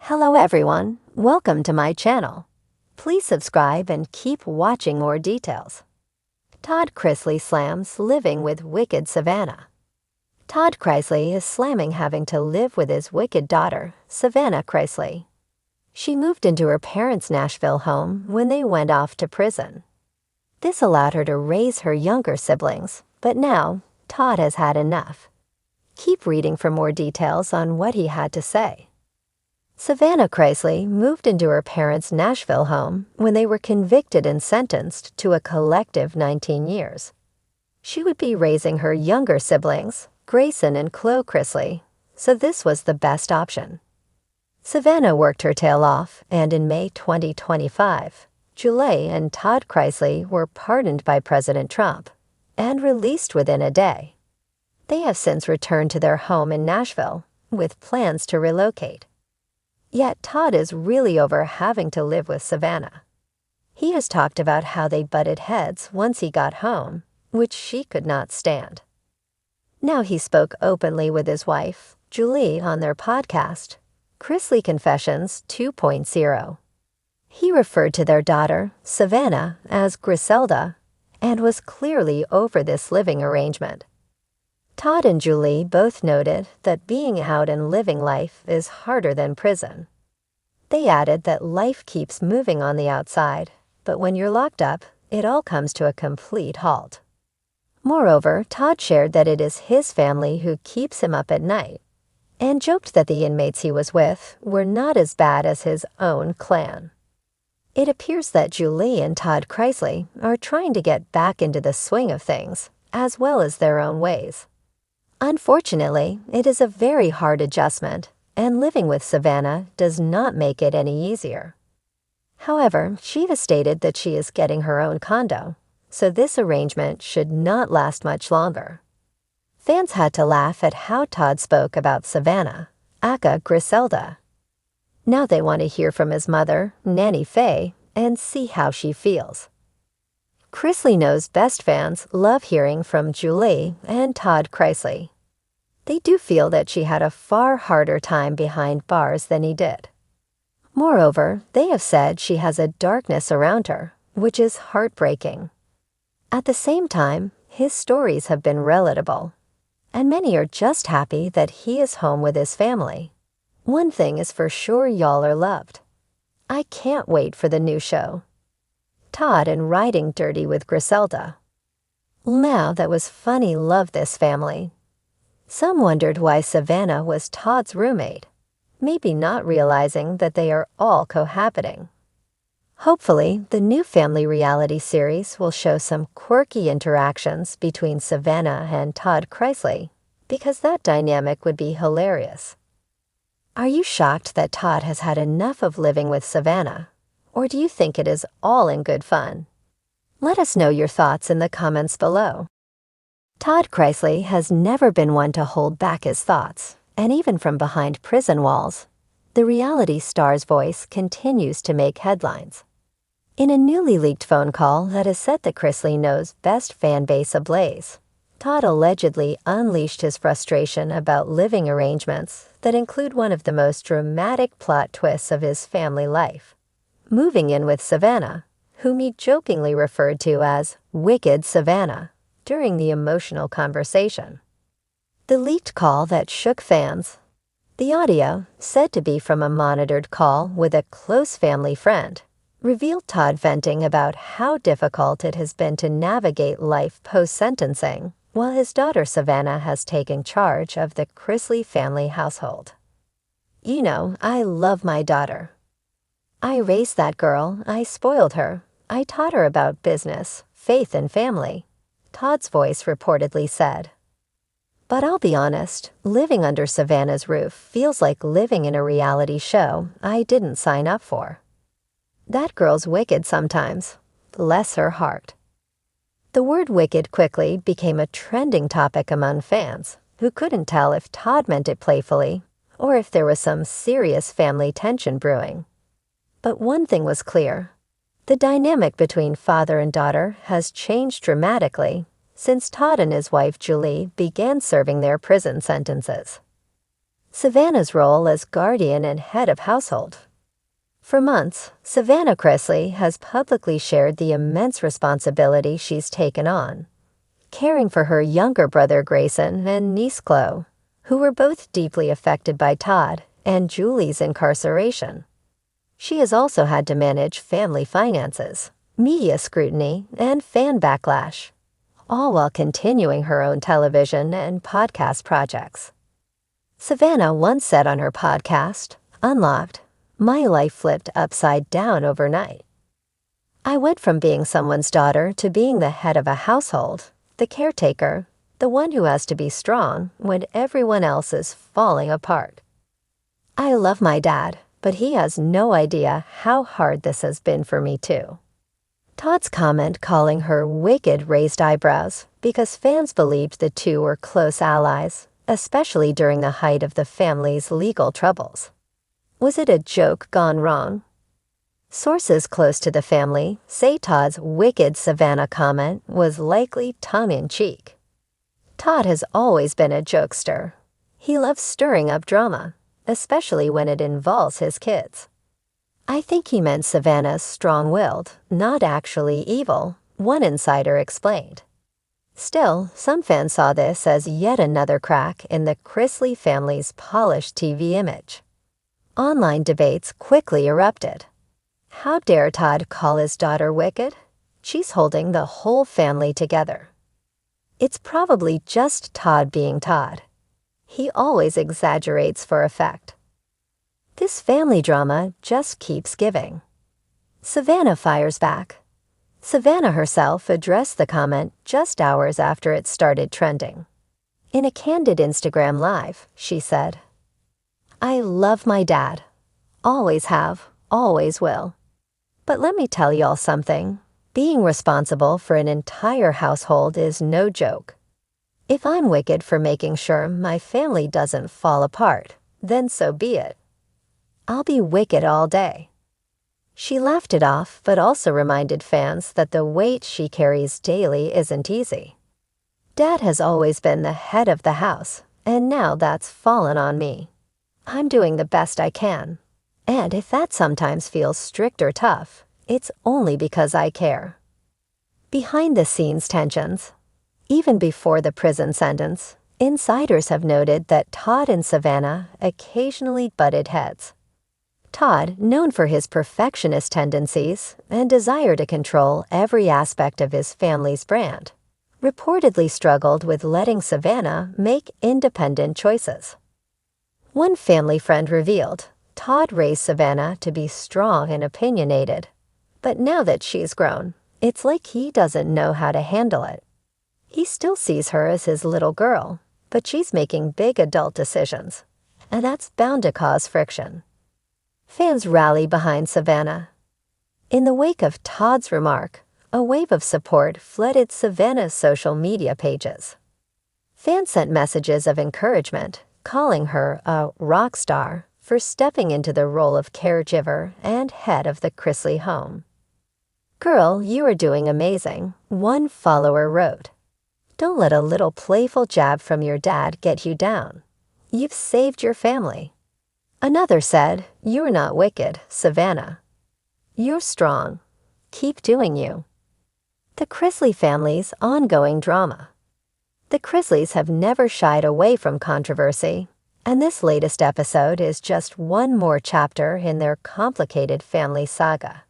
Hello everyone, welcome to my channel. Please subscribe and keep watching more details. Todd Chrisley slams living with wicked Savannah. Todd Chrisley is slamming having to live with his wicked daughter, Savannah Chrisley. She moved into her parents' Nashville home when they went off to prison. This allowed her to raise her younger siblings, but now Todd has had enough. Keep reading for more details on what he had to say. Savannah Chrisley moved into her parents' Nashville home when they were convicted and sentenced to a collective 19 years. She would be raising her younger siblings, Grayson and Chloe Chrisley, so this was the best option. Savannah worked her tail off, and in May 2025, Julie and Todd Chrisley were pardoned by President Trump and released within a day. They have since returned to their home in Nashville with plans to relocate. Yet Todd is really over having to live with Savannah. He has talked about how they butted heads once he got home, which she could not stand. Now he spoke openly with his wife, Julie, on their podcast, Chrisley Confessions 2.0. He referred to their daughter, Savannah, as Griselda, and was clearly over this living arrangement. Todd and Julie both noted that being out and living life is harder than prison. They added that life keeps moving on the outside, but when you're locked up, it all comes to a complete halt. Moreover, Todd shared that it is his family who keeps him up at night, and joked that the inmates he was with were not as bad as his own clan. It appears that Julie and Todd Chrisley are trying to get back into the swing of things, as well as their own ways. Unfortunately, it is a very hard adjustment, and living with Savannah does not make it any easier. However, she has stated that she is getting her own condo, so this arrangement should not last much longer. Fans had to laugh at how Todd spoke about Savannah, aka Griselda. Now they want to hear from his mother, Nanny Faye, and see how she feels. Chrisley knows best fans love hearing from Julie and Todd Chrisley. They do feel that she had a far harder time behind bars than he did. Moreover, they have said she has a darkness around her, which is heartbreaking. At the same time, his stories have been relatable, and many are just happy that he is home with his family. One thing is for sure, y'all are loved. I can't wait for the new show. Todd and Riding Dirty with Griselda. Now that was funny, love this family. Some wondered why Savannah was Todd's roommate, maybe not realizing that they are all cohabiting. Hopefully, the new family reality series will show some quirky interactions between Savannah and Todd Chrisley, because that dynamic would be hilarious. Are you shocked that Todd has had enough of living with Savannah? Or do you think it is all in good fun? Let us know your thoughts in the comments below. Todd Chrisley has never been one to hold back his thoughts, and even from behind prison walls, the reality star's voice continues to make headlines. In a newly leaked phone call that has set the Chrisley Knows Best fan base ablaze, Todd allegedly unleashed his frustration about living arrangements that include one of the most dramatic plot twists of his family life. Moving in with Savannah, whom he jokingly referred to as Wicked Savannah during the emotional conversation. The leaked call that shook fans. The audio, said to be from a monitored call with a close family friend, revealed Todd venting about how difficult it has been to navigate life post-sentencing while his daughter Savannah has taken charge of the Chrisley family household. You know, I love my daughter. I raised that girl, I spoiled her, I taught her about business, faith, and family, Todd's voice reportedly said. But I'll be honest, living under Savannah's roof feels like living in a reality show I didn't sign up for. That girl's wicked sometimes, bless her heart. The word wicked quickly became a trending topic among fans, who couldn't tell if Todd meant it playfully or if there was some serious family tension brewing. But one thing was clear. The dynamic between father and daughter has changed dramatically since Todd and his wife Julie began serving their prison sentences. Savannah's role as guardian and head of household. For months, Savannah Chrisley has publicly shared the immense responsibility she's taken on, caring for her younger brother Grayson and niece Chloe, who were both deeply affected by Todd and Julie's incarceration. She has also had to manage family finances, media scrutiny, and fan backlash, all while continuing her own television and podcast projects. Savannah once said on her podcast, Unlocked, "My life flipped upside down overnight. I went from being someone's daughter to being the head of a household, the caretaker, the one who has to be strong when everyone else is falling apart. I love my dad, but he has no idea how hard this has been for me too." Todd's comment calling her wicked raised eyebrows because fans believed the two were close allies, especially during the height of the family's legal troubles. Was it a joke gone wrong? Sources close to the family say Todd's wicked Savannah comment was likely tongue-in-cheek. Todd has always been a jokester. He loves stirring up drama, especially when it involves his kids. I think he meant Savannah's strong-willed, not actually evil, one insider explained. Still, some fans saw this as yet another crack in the Chrisley family's polished TV image. Online debates quickly erupted. How dare Todd call his daughter wicked? She's holding the whole family together. It's probably just Todd being Todd. He always exaggerates for effect. This family drama just keeps giving. Savannah fires back. Savannah herself addressed the comment just hours after it started trending. In a candid Instagram Live, she said, "I love my dad. Always have, always will. But let me tell y'all something. Being responsible for an entire household is no joke. If I'm wicked for making sure my family doesn't fall apart, then so be it. I'll be wicked all day." She laughed it off, but also reminded fans that the weight she carries daily isn't easy. Dad has always been the head of the house, and now that's fallen on me. I'm doing the best I can. And if that sometimes feels strict or tough, it's only because I care. Behind-the-scenes tensions. Even before the prison sentence, insiders have noted that Todd and Savannah occasionally butted heads. Todd, known for his perfectionist tendencies and desire to control every aspect of his family's brand, reportedly struggled with letting Savannah make independent choices. One family friend revealed Todd raised Savannah to be strong and opinionated, but now that she's grown, it's like he doesn't know how to handle it. He still sees her as his little girl, but she's making big adult decisions, and that's bound to cause friction. Fans rally behind Savannah. In the wake of Todd's remark, a wave of support flooded Savannah's social media pages. Fans sent messages of encouragement, calling her a rock star for stepping into the role of caregiver and head of the Chrisley home. "Girl, you are doing amazing," one follower wrote. "Don't let a little playful jab from your dad get you down. You've saved your family." Another said, "You're not wicked, Savannah. You're strong. Keep doing you." The Chrisley family's ongoing drama. The Chrisleys have never shied away from controversy, and this latest episode is just one more chapter in their complicated family saga.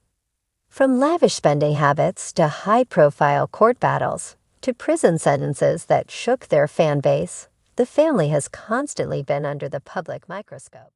From lavish spending habits to high-profile court battles to prison sentences that shook their fan base, the family has constantly been under the public microscope.